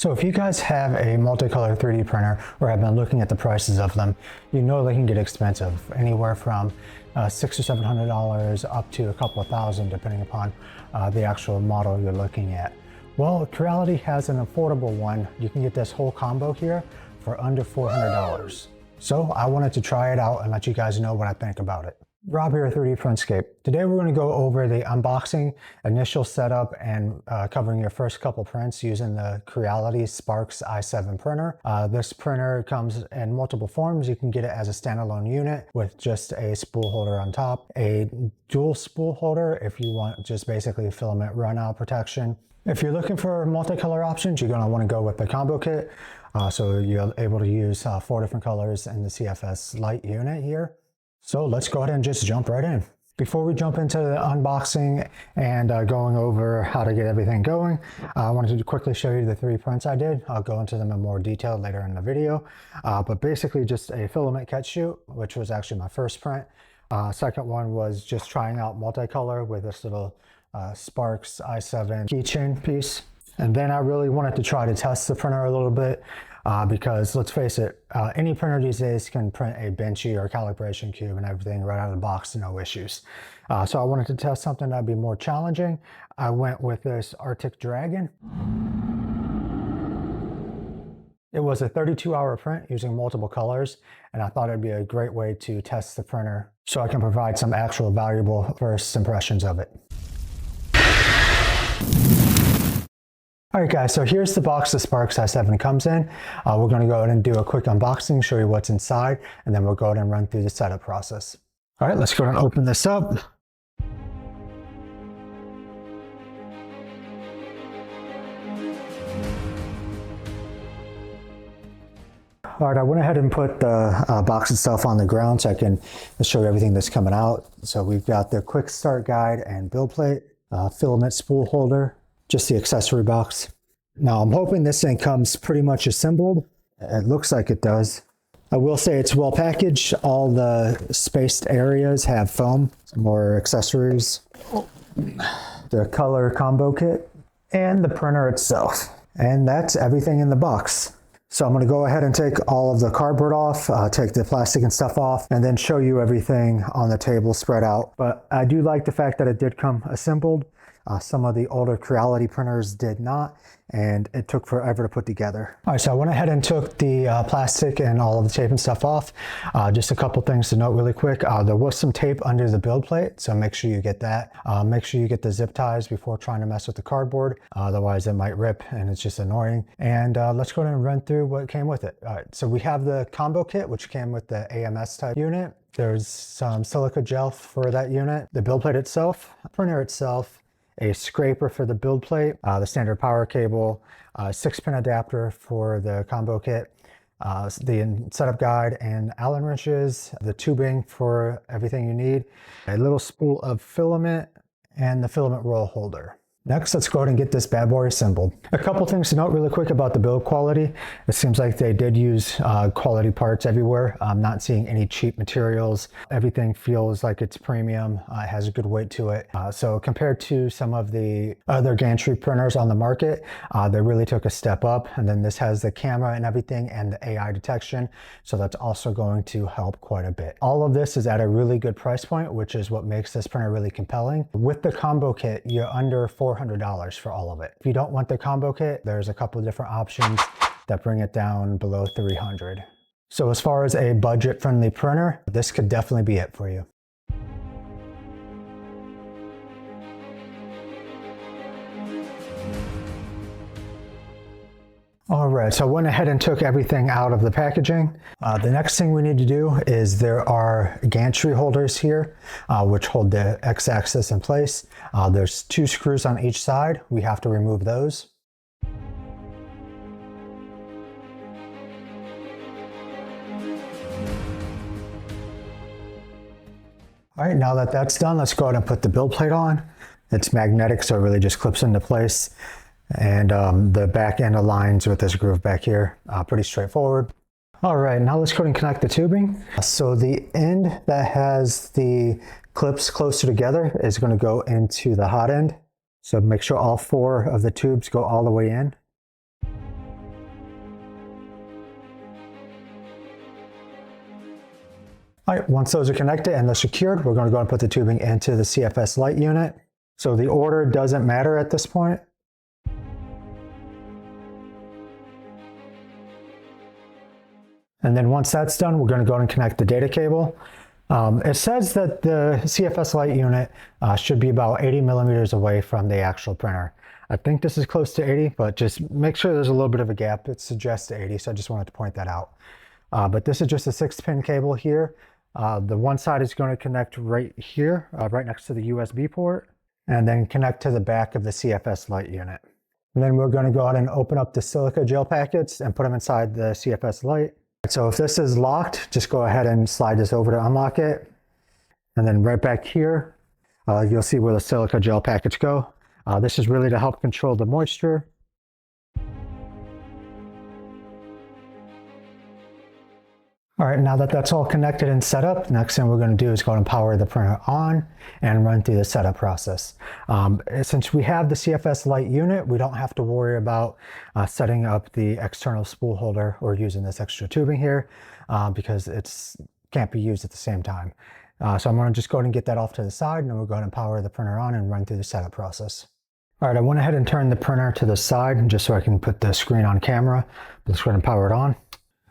So if you guys have a multicolor 3D printer or have been looking at the prices of them, you know they can get expensive, anywhere from $600 or $700 up to a couple of thousand, depending upon the actual model you're looking at. Well, Creality has an affordable one. You can get this whole combo here for under $400. So I wanted to try it out and let you guys know what I think about it. Rob here at 3D Printscape. Today we're going to go over the unboxing, initial setup, and covering your first couple prints using the Creality SparkX i7 printer. This printer comes in multiple forms. You can get it as a standalone unit with just a spool holder on top, a dual spool holder if you want just basically filament runout protection. If you're looking for multicolor options, you're going to want to go with the combo kit. So you're able to use 4 different colors in the CFS Lite unit here. So let's go ahead and just jump right in. Before we jump into the unboxing and going over how to get everything going, I wanted to quickly show you the 3 prints I did. I'll go into them in more detail later in the video. But basically just a filament cut chute, which was actually my first print. Second one was just trying out multicolor with this little SparkX i7 keychain piece. And then I really wanted to try to test the printer a little bit because let's face it, any printer these days can print a benchy or calibration cube and everything right out of the box, no issues. So I wanted to test something that'd be more challenging. I went with this Arctic Dragon. It was a 32-hour print using multiple colors, and I thought it'd be a great way to test the printer so I can provide some actual valuable first impressions of it. Alright guys, so here's the box the SparkX i7 comes in. We're going to go ahead and do a quick unboxing, show you what's inside, and then we'll go ahead and run through the setup process. Alright, let's go ahead and open this up. Alright, I went ahead and put the box itself on the ground so I can show you everything that's coming out. So we've got the quick start guide and build plate, filament spool holder, just the accessory box. Now I'm hoping this thing comes pretty much assembled. It looks like it does. I will say it's well packaged. All the spaced areas have foam, some more accessories, the color combo kit, and the printer itself. And that's everything in the box. So I'm going to go ahead and take all of the cardboard off, take the plastic and stuff off, and then show you everything on the table spread out. But I do like the fact that it did come assembled. Some of the older Creality printers did not, and it took forever to put together. All right, so I went ahead and took the plastic and all of the tape and stuff off. Just a couple things to note really quick. There was some tape under the build plate, so make sure you get that. Make sure you get the zip ties before trying to mess with the cardboard. Otherwise it might rip and it's just annoying. And let's go ahead and run through what came with it. All right, so we have the combo kit, which came with the AMS type unit. There's some silica gel for that unit, the build plate itself, printer itself, a scraper for the build plate, the standard power cable, 6-pin adapter for the combo kit, the setup guide and Allen wrenches, the tubing for everything you need, a little spool of filament, and the filament roll holder. Next, let's go ahead and get this bad boy assembled. A couple things to note really quick about the build quality. It seems like they did use quality parts everywhere. I'm not seeing any cheap materials. Everything feels like it's premium. It has a good weight to it. So compared to some of the other gantry printers on the market, they really took a step up. And then this has the camera and everything and the AI detection. So that's also going to help quite a bit. All of this is at a really good price point, which is what makes this printer really compelling. With the combo kit, you're under $400 for all of it. If you don't want the combo kit, there's a couple of different options that bring it down below $300. So as far as a budget-friendly printer, this could definitely be it for you. All right, so I went ahead and took everything out of the packaging. The next thing we need to do is there are gantry holders here, which hold the X-axis in place. There's 2 screws on each side. We have to remove those. All right, now that that's done, let's go ahead and put the build plate on. It's magnetic, so it really just clips into place. And the back end aligns with this groove back here. Pretty straightforward. All right, now let's go ahead and connect the tubing. So the end that has the clips closer together is going to go into the hot end. So make sure all 4 of the tubes go all the way in. All right, once those are connected and they're secured, we're going to go and put the tubing into the CFS Lite unit. So the order doesn't matter at this point. And then once that's done, we're going to go and connect the data cable. It says that the CFS Lite unit should be about 80 millimeters away from the actual printer. I think this is close to 80, but just make sure there's a little bit of a gap. It suggests 80, so I just wanted to point that out. But this is just a 6-pin cable here. The one side is going to connect right here, right next to the USB port, and then connect to the back of the CFS Lite unit. And then we're going to go ahead and open up the silica gel packets and put them inside the CFS Lite. So if this is locked, just go ahead and slide this over to unlock it. And then right back here, you'll see where the silica gel packets go. This is really to help control the moisture. All right, now that that's all connected and set up, next thing we're going to do is go and power the printer on and run through the setup process. Since we have the CFS Lite unit, we don't have to worry about setting up the external spool holder or using this extra tubing here because it can't be used at the same time. So I'm going to just go ahead and get that off to the side, and then we'll go ahead and power the printer on and run through the setup process. All right, I went ahead and turned the printer to the side just so I can put the screen on camera. Let's go ahead and power it on.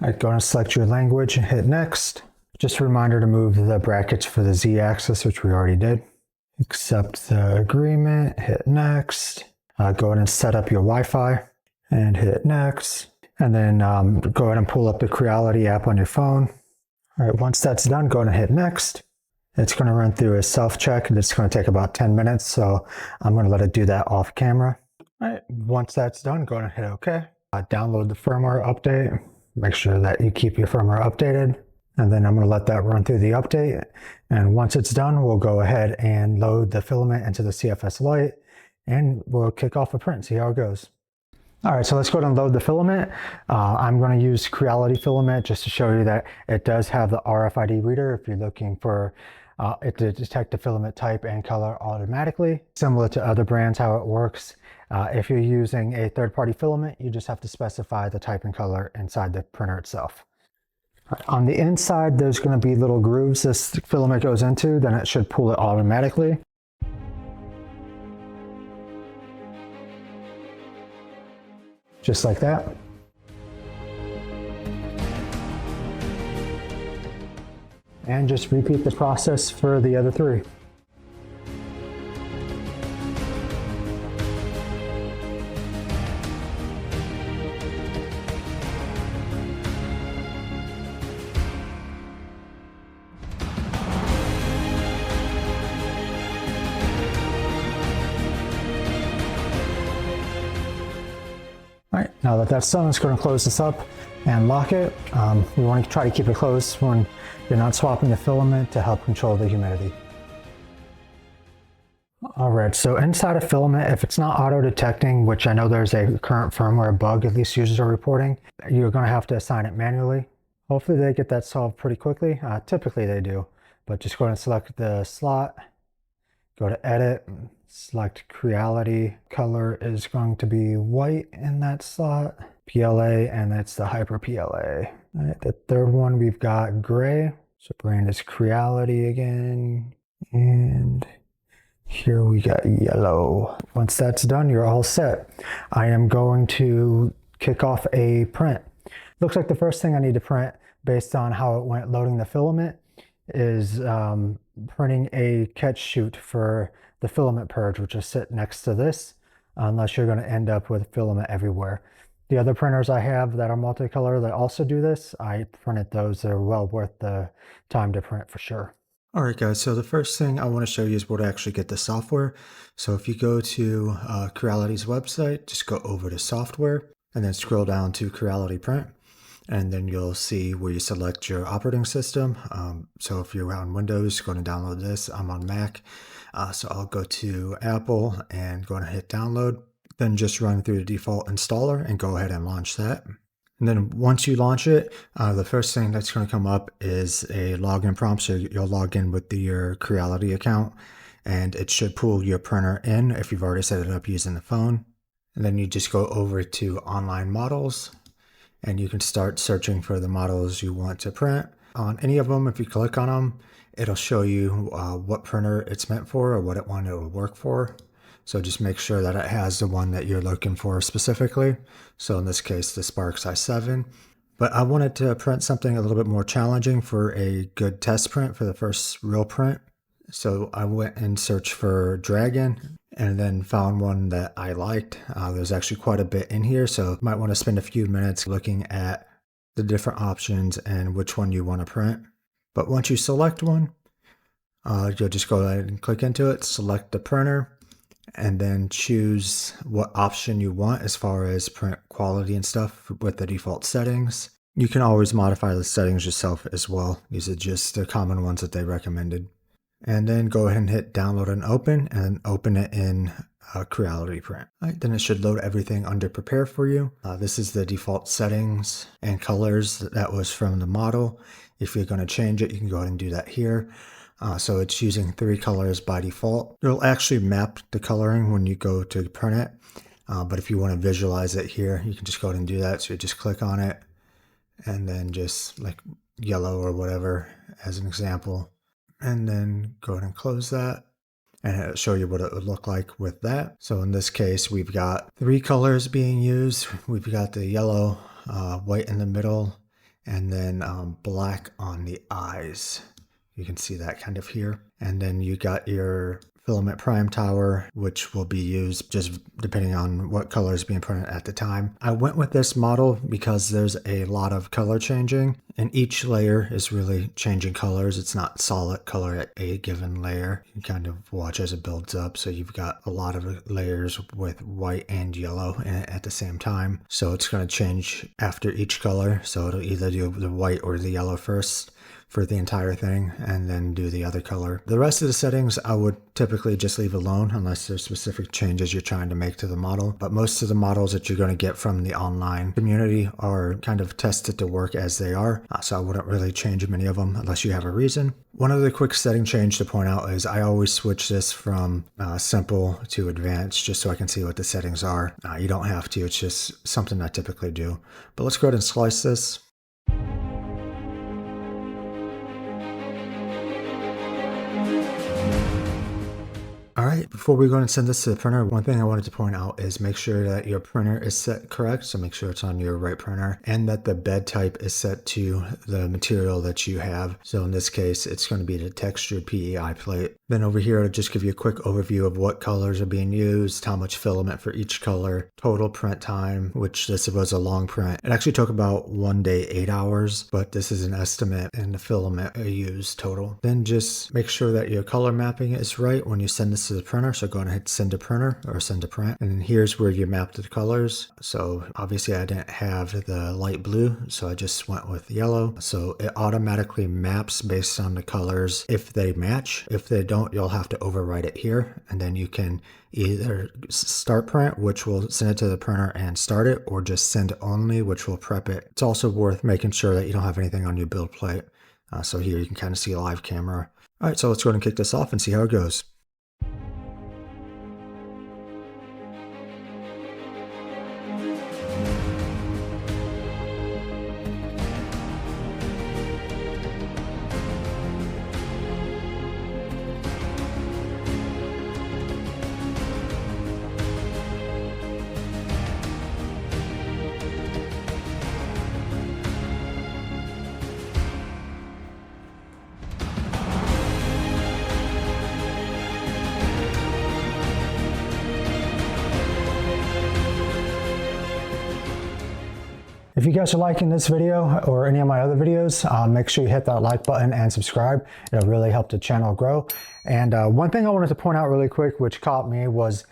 All right, go ahead and select your language and hit next. Just a reminder to move the brackets for the Z-axis, which we already did. Accept the agreement, hit next. Go ahead and set up your Wi-Fi and hit next. And then go ahead and pull up the Creality app on your phone. All right, once that's done, go ahead and hit next. It's going to run through a self-check, and it's going to take about 10 minutes, so I'm going to let it do that off camera. All right, once that's done, go ahead and hit OK. Download the firmware update. Make sure that you keep your firmware updated, and then I'm going to let that run through the update. And once it's done, we'll go ahead and load the filament into the CFS Lite, and we'll kick off a print and see how it goes. All right, so let's go ahead and load the filament. I'm going to use Creality Filament just to show you that it does have the RFID reader if you're looking for it to detect the filament type and color automatically. Similar to other brands, how it works. If you're using a third-party filament, you just have to specify the type and color inside the printer itself. Right, on the inside, there's going to be little grooves this filament goes into, then it should pull it automatically. Just like that. And just repeat the process for the other three. All right, now that that's done, let's go and close this up and lock it. We want to try to keep it closed when you're not swapping the filament to help control the humidity. All right, so inside a filament, if it's not auto-detecting, which I know there's a current firmware bug, at least users are reporting, you're going to have to assign it manually. Hopefully they get that solved pretty quickly. Typically they do, but just go ahead and select the slot, go to Edit, select Creality. Color is going to be white in that slot. PLA, and that's the Hyper PLA. All right, the third one we've got gray. So brand is Creality again. And here we got yellow. Once that's done, you're all set. I am going to kick off a print. Looks like the first thing I need to print, based on how it went loading the filament, is printing a catch chute for the filament purge, which will sit next to this, unless you're going to end up with filament everywhere. The other printers I have that are multicolor that also do this, I printed those. They're well worth the time to print for sure. All right, guys, so the first thing I want to show you is where to actually get the software. So if you go to Creality's website, just go over to software and then scroll down to Creality Print. And then you'll see where you select your operating system. So if you're on Windows, go and download this. I'm on Mac. So I'll go to Apple and go and hit download. Then just run through the default installer and go ahead and launch that. And then once you launch it, the first thing that's going to come up is a login prompt. So you'll log in with your Creality account, and it should pull your printer in if you've already set it up using the phone. And then you just go over to online models, and you can start searching for the models you want to print. On any of them, if you click on them, it'll show you what printer it's meant for or what it wanted to work for. So just make sure that it has the one that you're looking for specifically. So in this case, the SparkX i7. But I wanted to print something a little bit more challenging for a good test print for the first real print. So I went and searched for Dragon and then found one that I liked. There's actually quite a bit in here, so you might want to spend a few minutes looking at the different options and which one you want to print. But once you select one, you'll just go ahead and click into it, select the printer, and then choose what option you want as far as print quality and stuff with the default settings. You can always modify the settings yourself as well. These are just the common ones that they recommended. And then go ahead and hit download and open it in Creality Print. All right, then it should load everything under prepare for you. This is the default settings and colors that was from the model. If you're going to change it, you can go ahead and do that here. So it's using 3 colors by default. It'll actually map the coloring when you go to print it. But if you want to visualize it here, you can just go ahead and do that. So you just click on it and then just like yellow or whatever as an example. And then go ahead and close that. And it'll show you what it would look like with that. So in this case, we've got 3 colors being used. We've got the yellow, white in the middle, and then black on the eyes. You can see that kind of here. And then you got your filament prime tower, which will be used just depending on what color is being printed at the time. I went with this model because there's a lot of color changing and each layer is really changing colors. It's not solid color at a given layer. You kind of watch as it builds up. So you've got a lot of layers with white and yellow in it at the same time. So it's going to change after each color. So it'll either do the white or the yellow first for the entire thing and then do the other color. The rest of the settings I would typically just leave alone unless there's specific changes you're trying to make to the model. But most of the models that you're going to get from the online community are kind of tested to work as they are. So I wouldn't really change many of them unless you have a reason. One other quick setting change to point out is I always switch this from simple to advanced just so I can see what the settings are. You don't have to, it's just something I typically do. But let's go ahead and slice this. All right, before we go and send this to the printer, one thing I wanted to point out is make sure that your printer is set correct. So make sure it's on your right printer and that the bed type is set to the material that you have. So in this case, it's going to be the textured PEI plate. Then over here, I'll just give you a quick overview of what colors are being used, how much filament for each color, total print time, which this was a long print. It actually took about 1 day, 8 hours, but this is an estimate and the filament used total. Then just make sure that your color mapping is right when you send this to the printer. So go ahead and hit send to printer or send to print. And then here's where you map the colors. So obviously I didn't have the light blue, so I just went with yellow. So it automatically maps based on the colors if they match. If they don't, you'll have to overwrite it here. And then you can either start print, which will send it to the printer and start it, or just send only, which will prep it. It's also worth making sure that you don't have anything on your build plate. So here you can kind of see a live camera. All right, so let's go ahead and kick this off and see how it goes. If you guys are liking this video or any of my other videos, make sure you hit that like button and subscribe. It'll really help the channel grow. And one thing I wanted to point out really quick, which caught me, was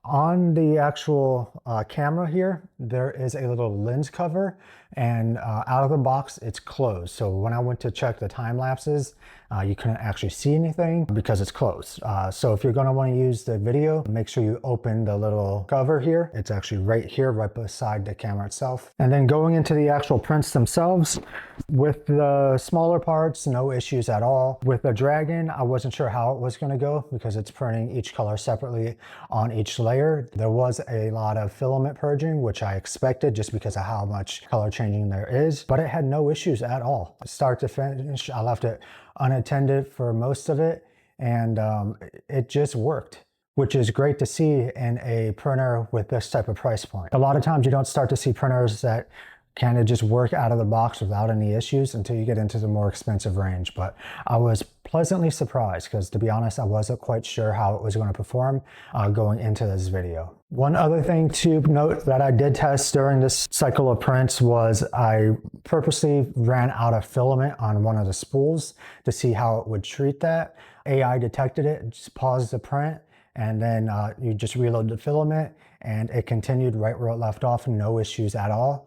on the actual camera here, there is a little lens cover, and out of the box, it's closed. So when I went to check the time lapses, you couldn't actually see anything because it's closed. So if you're going to want to use the video, make sure you open the little cover here. It's actually right here, right beside the camera itself. And then going into the actual prints themselves, with the smaller parts, no issues at all. With the Dragon, I wasn't sure how it was going to go because it's printing each color separately on each layer. There was a lot of filament purging, which I expected just because of how much color changing there is, but it had no issues at all. Start to finish, I left it unattended for most of it, and it just worked, which is great to see in a printer with this type of price point. A lot of times you don't start to see printers that kind of just work out of the box without any issues until you get into the more expensive range. But I was pleasantly surprised because, to be honest, I wasn't quite sure how it was going to perform going into this video. One other thing to note that I did test during this cycle of prints was I purposely ran out of filament on one of the spools to see how it would treat that. AI detected it, just paused the print, and then you just reload the filament and it continued right where it left off, no issues at all.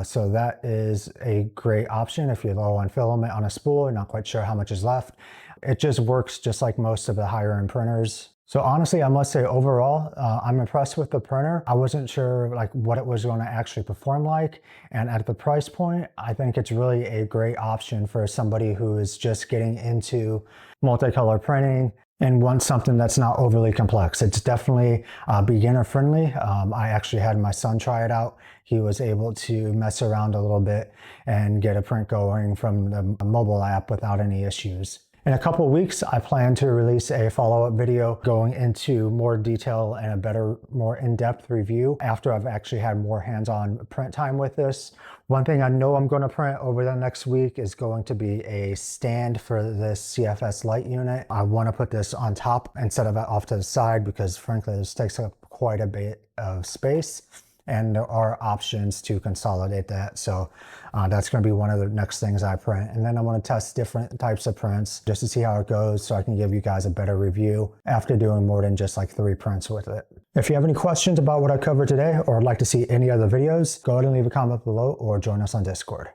So that is a great option if you're low on filament on a spool, not quite sure how much is left. It just works just like most of the higher end printers. So honestly, I must say overall, I'm impressed with the printer. I wasn't sure like what it was going to actually perform like. And at the price point, I think it's really a great option for somebody who is just getting into multicolor printing and want something that's not overly complex. It's definitely beginner friendly. I actually had my son try it out. He was able to mess around a little bit and get a print going from the mobile app without any issues. In a couple of weeks, I plan to release a follow-up video going into more detail and a better, more in-depth review after I've actually had more hands-on print time with this. One thing I know I'm going to print over the next week is going to be a stand for this CFS Lite unit. I want to put this on top instead of off to the side because frankly, this takes up quite a bit of space. And there are options to consolidate that. So that's going to be one of the next things I print. And then I want to test different types of prints just to see how it goes so I can give you guys a better review after doing more than just like 3 prints with it. If you have any questions about what I covered today or would like to see any other videos, go ahead and leave a comment below or join us on Discord.